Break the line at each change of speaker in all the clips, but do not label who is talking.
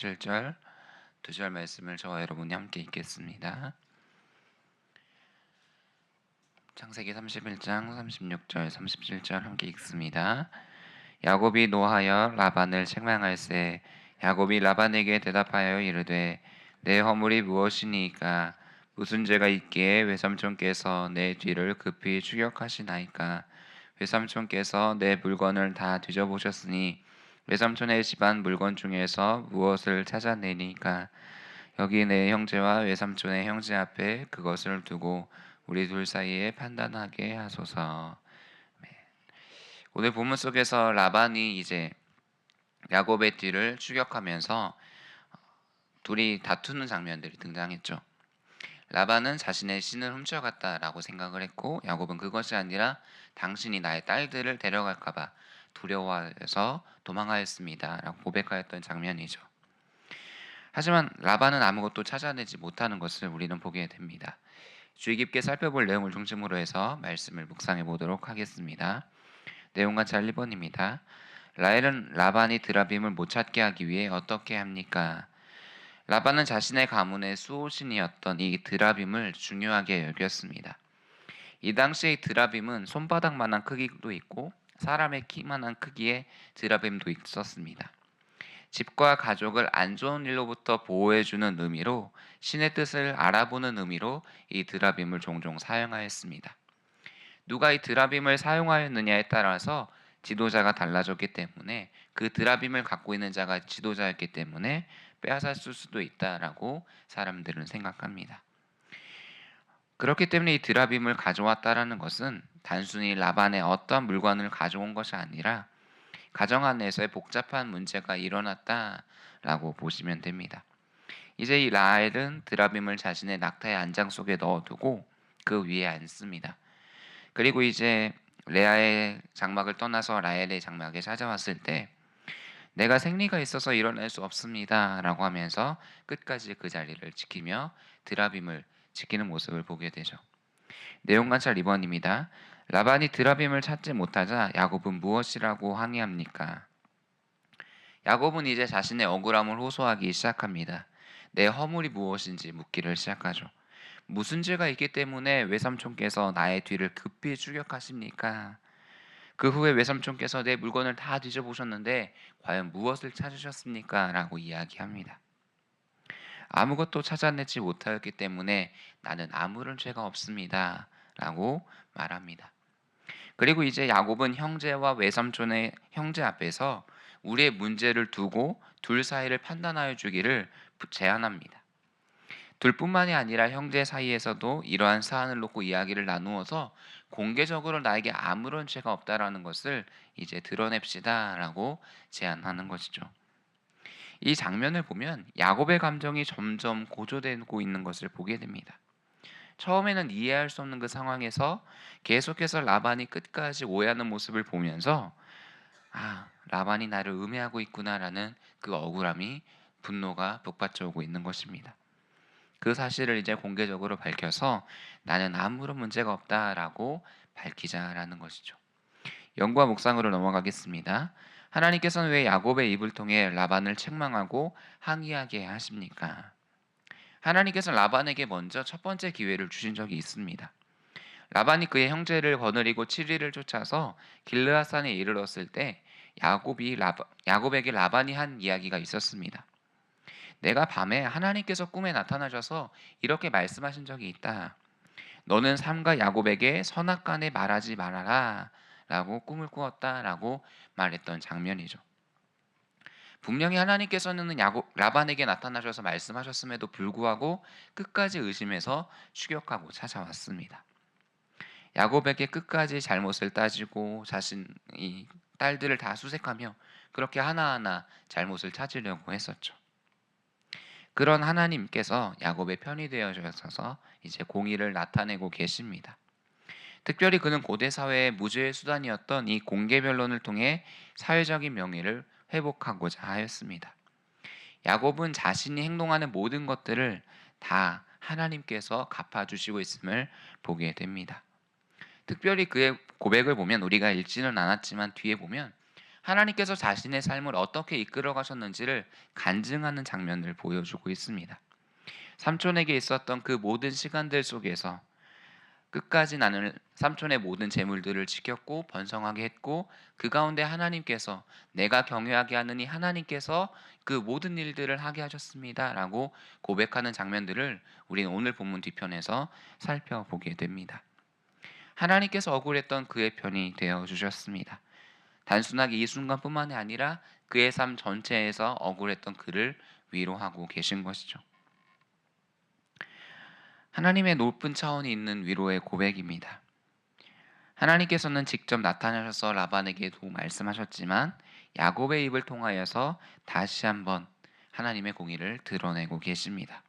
1절, 2절 말씀을 저와 여러분이 함께 읽겠습니다. 창세기 31장 36절, 37절 함께 읽습니다. 야곱이 노하여 라반을 책망할세. 야곱이 라반에게 대답하여 이르되 내 허물이 무엇이니까? 무슨 죄가 있기에 외삼촌께서 내 뒤를 급히 추격하시나이까? 외삼촌께서 내 물건을 다 뒤져보셨으니 외삼촌의 집안 물건 중에서 무엇을 찾아내니까? 여기 내 형제와 외삼촌의 형제 앞에 그것을 두고 우리 둘 사이에 판단하게 하소서. 네. 오늘 본문 속에서 라반이 이제 야곱의 뒤를 추격하면서 둘이 다투는 장면들이 등장했죠. 라반은 자신의 신을 훔쳐갔다라고 생각을 했고, 야곱은 그것이 아니라 당신이 나의 딸들을 데려갈까봐 두려워해서 도망하였습니다라고 고백하였던 장면이죠. 하지만 라반은 아무것도 찾아내지 못하는 것을 우리는 보게 됩니다. 주의 깊게 살펴볼 내용을 중심으로 해서 말씀을 묵상해 보도록 하겠습니다. 내용 같이 1번입니다. 라헬은 라반이 드라빔을 못 찾게 하기 위해 어떻게 합니까? 라반은 자신의 가문의 수호신이었던 이 드라빔을 중요하게 여겼습니다. 이 당시의 드라빔은 손바닥만한 크기도 있고 사람의 키만한 크기의 드라빔도 있었습니다. 집과 가족을 안 좋은 일로부터 보호해주는 의미로 신의 뜻을 알아보는 의미로 이 드라빔을 종종 사용하였습니다. 누가 이 드라빔을 사용하였느냐에 따라서 지도자가 달라졌기 때문에 그 드라빔을 갖고 있는 자가 지도자였기 때문에 빼앗았을 수도 있다라고 사람들은 생각합니다. 그렇기 때문에 이 드라빔을 가져왔다라는 것은 단순히 라반의 어떤 물건을 가져온 것이 아니라 가정 안에서의 복잡한 문제가 일어났다라고 보시면 됩니다. 이제 이 라헬은 드라빔을 자신의 낙타의 안장 속에 넣어두고 그 위에 앉습니다. 그리고 이제 레아의 장막을 떠나서 라헬의 장막에 찾아왔을 때 내가 생리가 있어서 일어날 수 없습니다 라고 하면서 끝까지 그 자리를 지키며 드라빔을 지키는 모습을 보게 되죠. 내용 관찰 2번입니다. 라반이 드라빔을 찾지 못하자 야곱은 무엇이라고 항의합니까? 야곱은 이제 자신의 억울함을 호소하기 시작합니다. 내 허물이 무엇인지 묻기를 시작하죠. 무슨 죄가 있기 때문에 외삼촌께서 나의 뒤를 급히 추격하십니까? 그 후에 외삼촌께서 내 물건을 다 뒤져보셨는데 과연 무엇을 찾으셨습니까? 라고 이야기합니다. 아무것도 찾아내지 못하였기 때문에 나는 아무런 죄가 없습니다. 라고 말합니다. 그리고 이제 야곱은 형제와 외삼촌의 형제 앞에서 우리의 문제를 두고 둘 사이를 판단하여 주기를 제안합니다. 둘뿐만이 아니라 형제 사이에서도 이러한 사안을 놓고 이야기를 나누어서 공개적으로 나에게 아무런 죄가 없다라는 것을 이제 드러냅시다라고 제안하는 것이죠. 이 장면을 보면 야곱의 감정이 점점 고조되고 있는 것을 보게 됩니다. 처음에는 이해할 수 없는 그 상황에서 계속해서 라반이 끝까지 오해하는 모습을 보면서 라반이 나를 음해하고 있구나라는 그 억울함이 분노가 북받쳐 오고 있는 것입니다. 그 사실을 이제 공개적으로 밝혀서 나는 아무런 문제가 없다라고 밝히자라는 것이죠. 연구와 묵상으로 넘어가겠습니다. 하나님께서는 왜 야곱의 입을 통해 라반을 책망하고 항의하게 하십니까? 하나님께서 라반에게 먼저 첫 번째 기회를 주신 적이 있습니다. 라반이 그의 형제를 거느리고 7일을 쫓아서 길르앗산에 이르렀을 때 야곱에게 라반이 한 이야기가 있었습니다. 내가 밤에 하나님께서 꿈에 나타나셔서 이렇게 말씀하신 적이 있다. 너는 삼가 야곱에게 선악간에 말하지 말아라 라고 꿈을 꾸었다라고 말했던 장면이죠. 분명히 하나님께서는 라반에게 나타나셔서 말씀하셨음에도 불구하고 끝까지 의심해서 추격하고 찾아왔습니다. 야곱에게 끝까지 잘못을 따지고 자신이 딸들을 다 수색하며 그렇게 하나하나 잘못을 찾으려고 했었죠. 그런 하나님께서 야곱의 편이 되어 주셔서 이제 공의를 나타내고 계십니다. 특별히 그는 고대 사회의 무죄의 수단이었던 이 공개 변론을 통해 사회적인 명예를 회복하고자 하였습니다. 야곱은 자신이 행동하는 모든 것들을 다 하나님께서 갚아주시고 있음을 보게 됩니다. 특별히 그의 고백을 보면 우리가 읽지는 않았지만 뒤에 보면 하나님께서 자신의 삶을 어떻게 이끌어 가셨는지를 간증하는 장면을 보여주고 있습니다. 삼촌에게 있었던 그 모든 시간들 속에서 끝까지 나는 삼촌의 모든 재물들을 지켰고 번성하게 했고, 그 가운데 하나님께서 내가 경외하게 하느니 하나님께서 그 모든 일들을 하게 하셨습니다라고 고백하는 장면들을 우리는 오늘 본문 뒤편에서 살펴보게 됩니다. 하나님께서 억울했던 그의 편이 되어 주셨습니다. 단순하게 이 순간뿐만이 아니라 그의 삶 전체에서 억울했던 그를 위로하고 계신 것이죠. 하나님의 높은 차원이 있는 위로의 고백입니다. 하나님께서는 직접 나타나셔서 라반에게도 말씀하셨지만 야곱의 입을 통하여서 다시 한번 하나님의 공의를 드러내고 계십니다.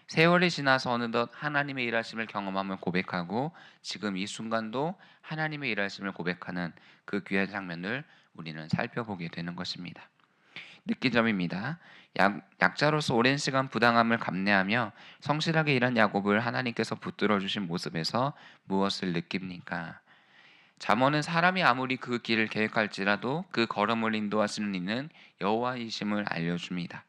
세월이 지나서 어느덧 하나님의 일하심을 경험함을 고백하고 지금 이 순간도 하나님의 일하심을 고백하는 그 귀한 장면을 우리는 살펴보게 되는 것입니다. 느낀 점입니다. 약자로서 오랜 시간 부당함을 감내하며 성실하게 일한 야곱을 하나님께서 붙들어 주신 모습에서 무엇을 느낍니까? 잠언은 사람이 아무리 그 길을 계획할지라도 그 걸음을 인도하시는 이는 여호와이심을 알려줍니다.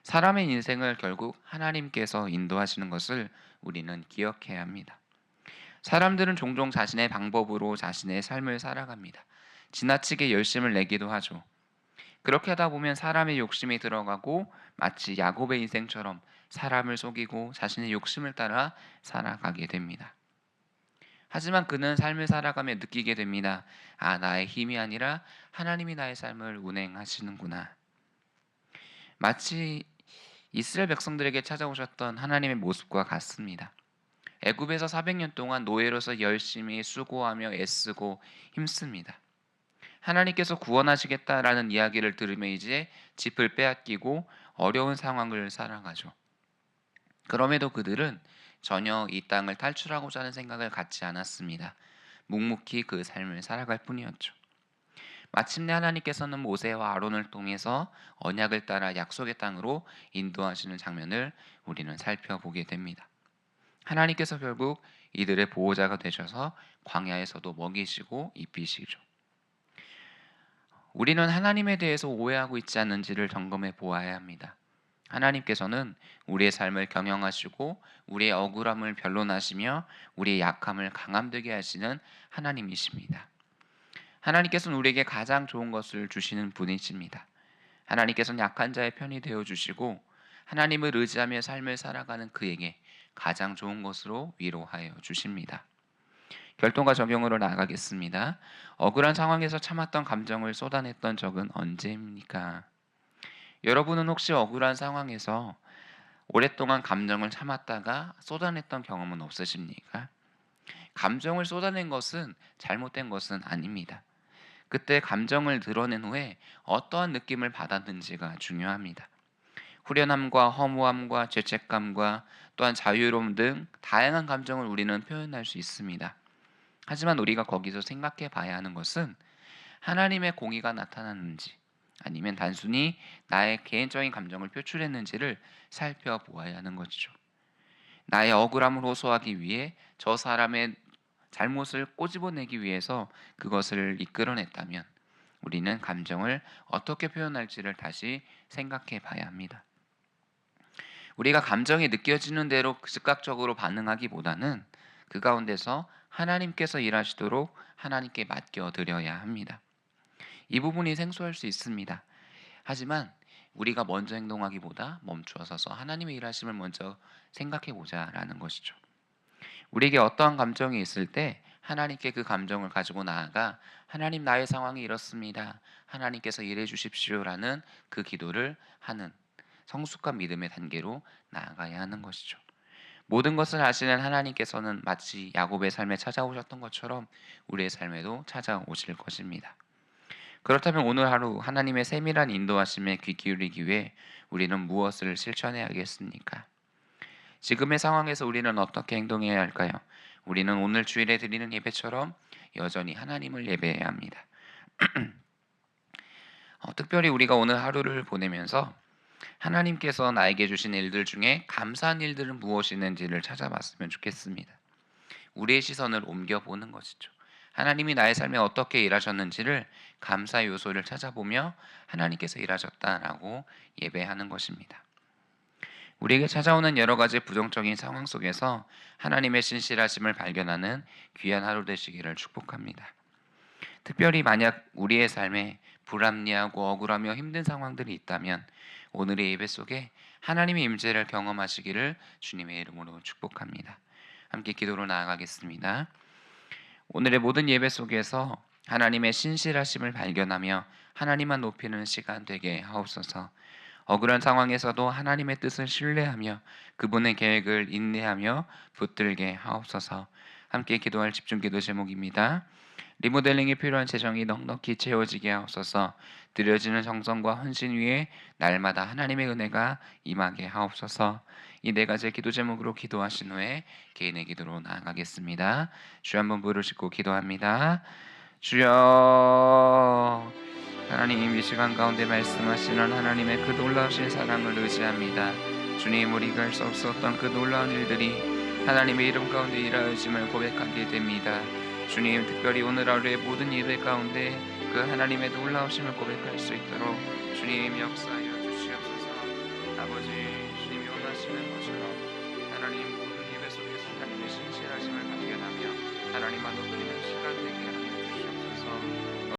사람의 인생을 결국 하나님께서 인도하시는 것을 우리는 기억해야 합니다. 사람들은 종종 자신의 방법으로 자신의 삶을 살아갑니다. 지나치게 열심을 내기도 하죠. 그렇게 하다 보면 사람의 욕심이 들어가고 마치 야곱의 인생처럼 사람을 속이고 자신의 욕심을 따라 살아가게 됩니다. 하지만 그는 삶을 살아가며 느끼게 됩니다. 아, 나의 힘이 아니라 하나님이 나의 삶을 운행하시는구나. 마치 이스라엘 백성들에게 찾아오셨던 하나님의 모습과 같습니다. 애굽에서 400년 동안 노예로서 열심히 수고하며 애쓰고 힘씁니다. 하나님께서 구원하시겠다라는 이야기를 들으며 이제 짚을 빼앗기고 어려운 상황을 살아가죠. 그럼에도 그들은 전혀 이 땅을 탈출하고자 하는 생각을 갖지 않았습니다. 묵묵히 그 삶을 살아갈 뿐이었죠. 마침내 하나님께서는 모세와 아론을 통해서 언약을 따라 약속의 땅으로 인도하시는 장면을 우리는 살펴보게 됩니다. 하나님께서 결국 이들의 보호자가 되셔서 광야에서도 먹이시고 입히시죠. 우리는 하나님에 대해서 오해하고 있지 않은지를 점검해 보아야 합니다. 하나님께서는 우리의 삶을 경영하시고 우리의 억울함을 변론하시며 우리의 약함을 강함되게 하시는 하나님이십니다. 하나님께서는 우리에게 가장 좋은 것을 주시는 분이십니다. 하나님께서는 약한 자의 편이 되어 주시고 하나님을 의지하며 삶을 살아가는 그에게 가장 좋은 것으로 위로하여 주십니다. 결론과 적용으로 나아가겠습니다. 억울한 상황에서 참았던 감정을 쏟아냈던 적은 언제입니까? 여러분은 혹시 억울한 상황에서 오랫동안 감정을 참았다가 쏟아냈던 경험은 없으십니까? 감정을 쏟아낸 것은 잘못된 것은 아닙니다. 그때 감정을 드러낸 후에 어떠한 느낌을 받았는지가 중요합니다. 후련함과 허무함과 죄책감과 또한 자유로움 등 다양한 감정을 우리는 표현할 수 있습니다. 하지만 우리가 거기서 생각해 봐야 하는 것은 하나님의 공의가 나타났는지 아니면 단순히 나의 개인적인 감정을 표출했는지를 살펴보아야 하는 것이죠. 나의 억울함을 호소하기 위해 저 사람의 잘못을 꼬집어내기 위해서 그것을 이끌어냈다면 우리는 감정을 어떻게 표현할지를 다시 생각해 봐야 합니다. 우리가 감정이 느껴지는 대로 즉각적으로 반응하기보다는 그 가운데서 하나님께서 일하시도록 하나님께 맡겨드려야 합니다. 이 부분이 생소할 수 있습니다. 하지만 우리가 먼저 행동하기보다 멈추어 서서 하나님의 일하심을 먼저 생각해 보자라는 것이죠. 우리에게 어떠한 감정이 있을 때 하나님께 그 감정을 가지고 나아가 하나님 나의 상황이 이렇습니다. 하나님께서 일해 주십시오라는 그 기도를 하는 성숙한 믿음의 단계로 나아가야 하는 것이죠. 모든 것을 아시는 하나님께서는 마치 야곱의 삶에 찾아오셨던 것처럼 우리의 삶에도 찾아오실 것입니다. 그렇다면 오늘 하루 하나님의 세밀한 인도하심에 귀 기울이기 위해 우리는 무엇을 실천해야겠습니까? 지금의 상황에서 우리는 어떻게 행동해야 할까요? 우리는 오늘 주일에 드리는 예배처럼 여전히 하나님을 예배해야 합니다. 특별히 우리가 오늘 하루를 보내면서 하나님께서 나에게 주신 일들 중에 감사한 일들은 무엇이 있는지를 찾아봤으면 좋겠습니다. 우리의 시선을 옮겨보는 것이죠. 하나님이 나의 삶에 어떻게 일하셨는지를 감사 요소를 찾아보며 하나님께서 일하셨다라고 예배하는 것입니다. 우리에게 찾아오는 여러 가지 부정적인 상황 속에서 하나님의 신실하심을 발견하는 귀한 하루 되시기를 축복합니다. 특별히 만약 우리의 삶에 불합리하고 억울하며 힘든 상황들이 있다면 오늘의 예배 속에 하나님의 임재를 경험하시기를 주님의 이름으로 축복합니다. 함께 기도로 나아가겠습니다. 오늘의 모든 예배 속에서 하나님의 신실하심을 발견하며 하나님만 높이는 시간 되게 하옵소서. 억울한 상황에서도 하나님의 뜻을 신뢰하며 그분의 계획을 인내하며 붙들게 하옵소서. 함께 기도할 집중기도 제목입니다. 리모델링이 필요한 재정이 넉넉히 채워지게 하옵소서. 드려지는 정성과 헌신 위에 날마다 하나님의 은혜가 임하게 하옵소서. 이 네 가지 기도 제목으로 기도하신 후에 개인의 기도로 나아가겠습니다. 주여 한번 부르시고 기도합니다. 주여, 하나님 이 시간 가운데 말씀하시는 하나님의 그 놀라우신 사랑을 의지합니다. 주님, 우리가 할 수 없었던 그 놀라운 일들이 하나님의 이름 가운데 일하심을 고백하게 됩니다. 주님, 특별히 오늘 하루의 모든 예배 가운데 그 하나님의 놀라우심을 고백할 수 있도록 주님 역사하여 주시옵소서. 아버지, 주님이 원하시는 것처럼 하나님 모든 예배 속에서 하나님의 신실하심을 발견하며 하나님만